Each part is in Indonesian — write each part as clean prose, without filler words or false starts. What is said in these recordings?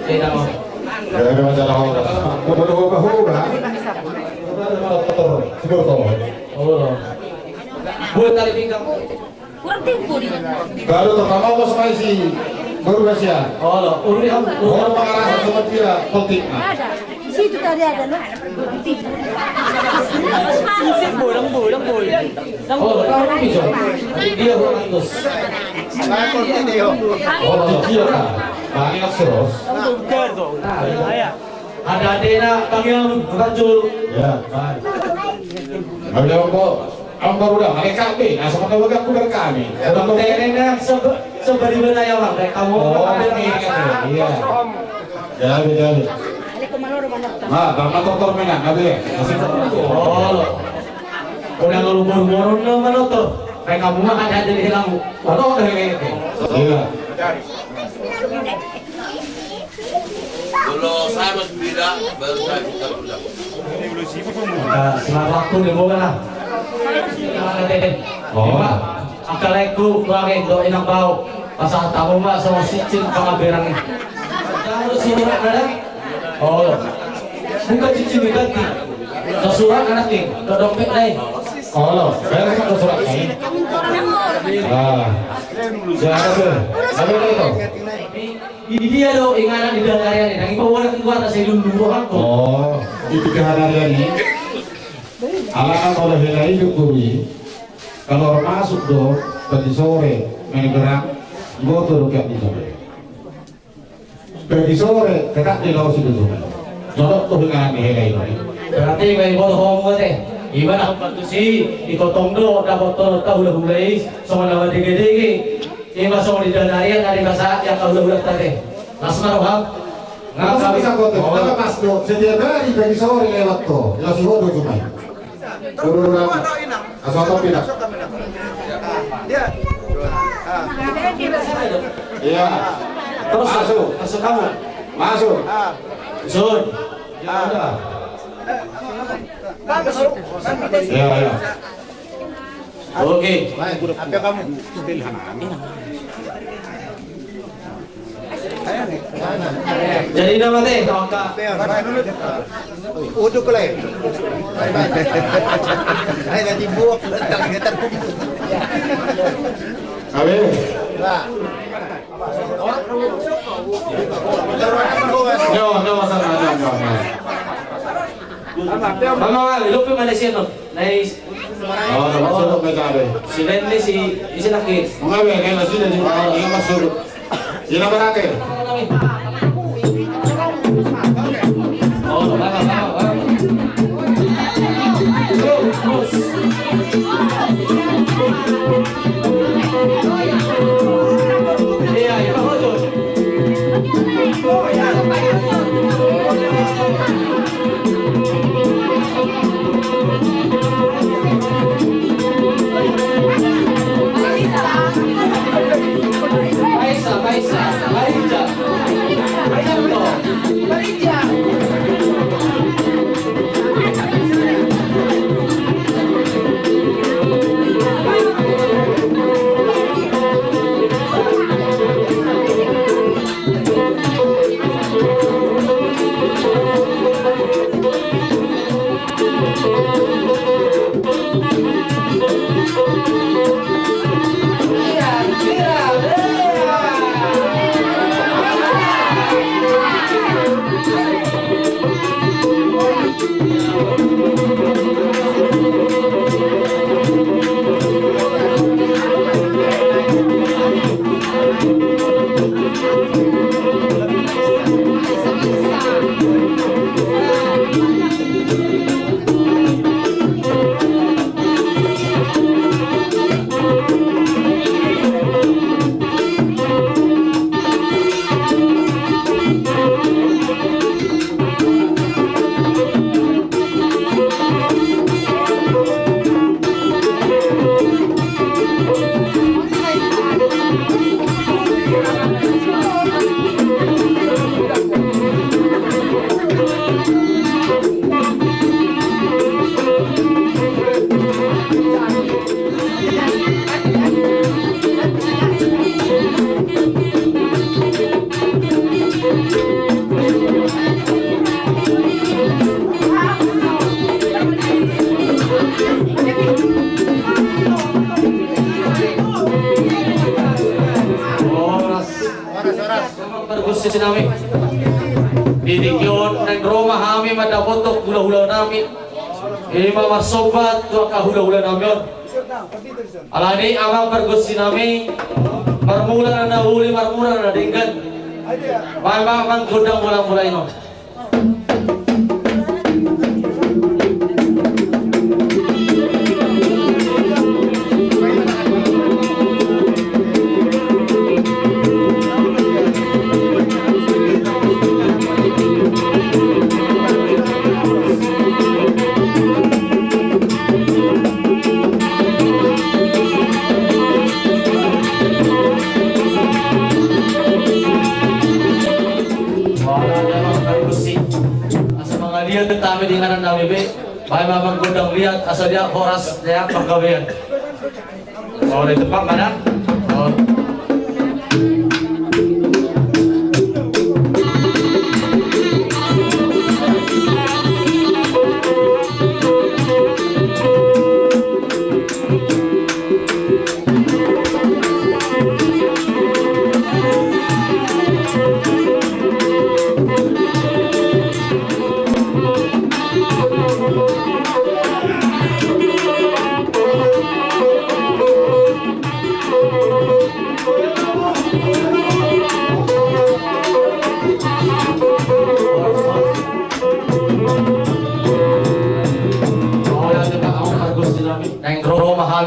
Tidak mau. Gak ada masalah orang. Berubah-ubah. Siguro to. Oh. Buat tali pinggang. Kurang tempo dia. Kalau terutama lo sama si baru siya. Oh, lo. Uri kamu. Orang mengarah sama dia penting. Ada. Di situ tadi ada loh. Oh, kamu bisa. Dia 200. Oh, dia kan. Banyak terus. Ada adena panggil kancul. Ya, baik. Ada ang baru dah, mereka be, nah sama kamu aku berkami. Orang tenena seberi benaya orang kayak kamu. Oh, iya. Jadi. Ah, bang motor mana? Nabi. Masih Oh. Udah ngelumur-ngurun na mana tuh? Kayak kamu mah ada di kamu. Ano ada kayak gitu? Iya. Kalau saya masih beda, baru saya bisa udah. Selamat waktu nih bukan lah. Oh. Akaleku kuangin do inang bau. Pasal tamu mah sama sicin pangaberang. Kalau surat ada? Oh. Bukan cicin ganti. Ke surat anak nih, ke dompet lain. Oh, lo, saya kan ada surat ini. Ah. Siapa tuh? Siapa itu? Ini dia do ingatan di dalam area ini. Nang ibawa keluar saya dulu aku. Oh, itu kehadiran ini. Alang oleh helai dukuri. Kalau masuk do, tadi sore main berang, gua tuh kayak di sore. Tadi sore tetap di laut situ tuh. Jodoh tuh dengan helai ini. Berarti kayak bodoh homo teh. Iban aku bantu si ikotong do dapat tahu udah mulai sama nama dege-dege. Ini masuk di dalam area dari masa yang kau udah tadi. Langsung roham. Nggak bisa kau tuh. Kita pas do setiap hari dari sore lewat tuh. Jelas bodoh cuma. Turun asal topi dah. Dia. Iya. Terus Masuk. masuk kamu. Masuk. Sun. Ya udah. Masuk. Ya ya. Oke. Apa kamu? Jadi nama teh kawan kak. Uduk lah. Ay, nanti buak. Tanggitan ko. Abe. No masalah no. Mama kali, lupa Malaysia no. Nice. Oh, masuk ke sana. Si Lenny si laki. Mengawe kayak masih dari yang masuk. Sila berate. Oh, bawa. Terus. Iya, itu betul. Oh, ya. Baisa. pergusi nami. Didikyon ng Roma kami madapotok hula-hula namin. Ima masobat tua ka hula-hula namin. Alani amang pergusi nami. Marmula na nahuli, marmula na dinggan. Mamang gudang mula-mula ino. Lihat kami di kanan kami be, baik mamang gudang lihat asal dia horas dia pegawaian. Oh di depan mana? Oh.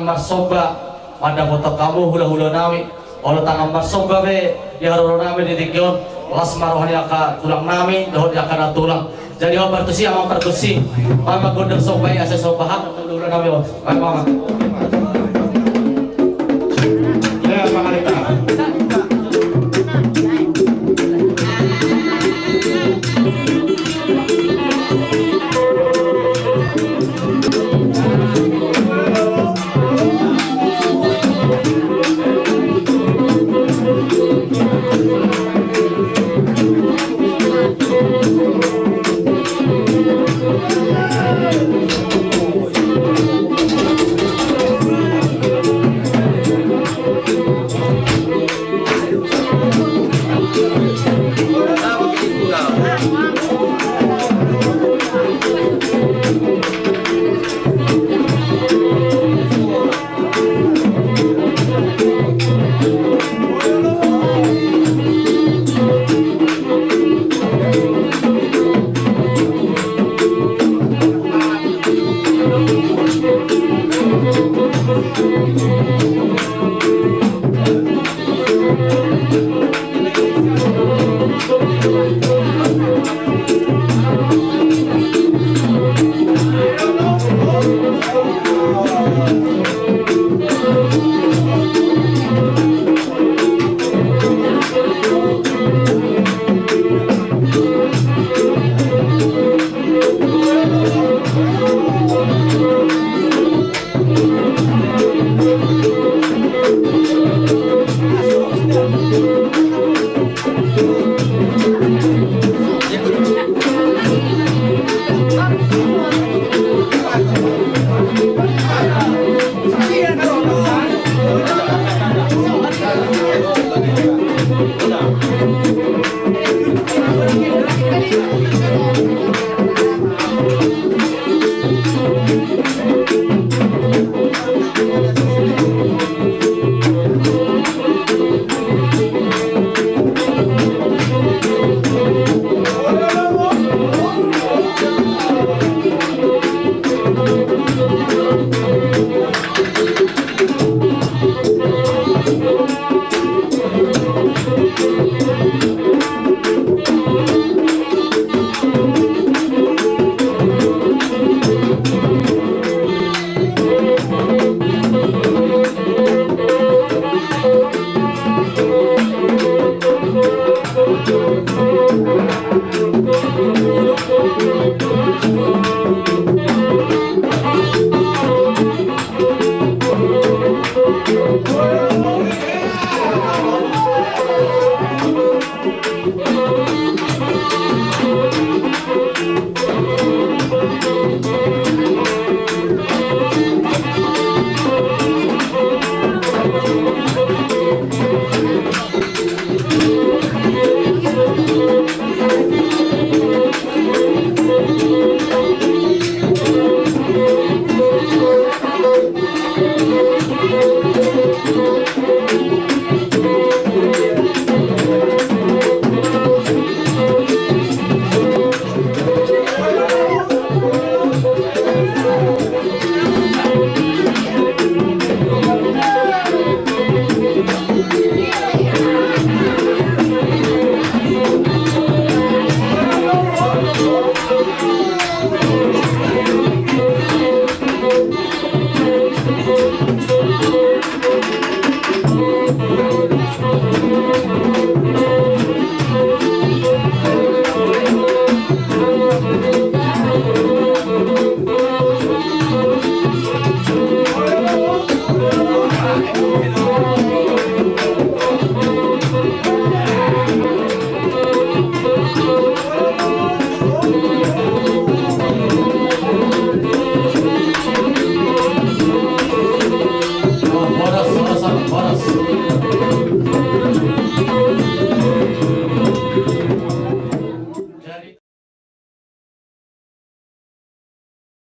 Marsoba pada foto kamu hula-hula nami oleh tangan marsoba be ya hula nami didikyon las marohani aka tulang nami dohot akan tulang jadi obat tu si amang perkusi mama gondeng sobai asa sobahak hula nami mama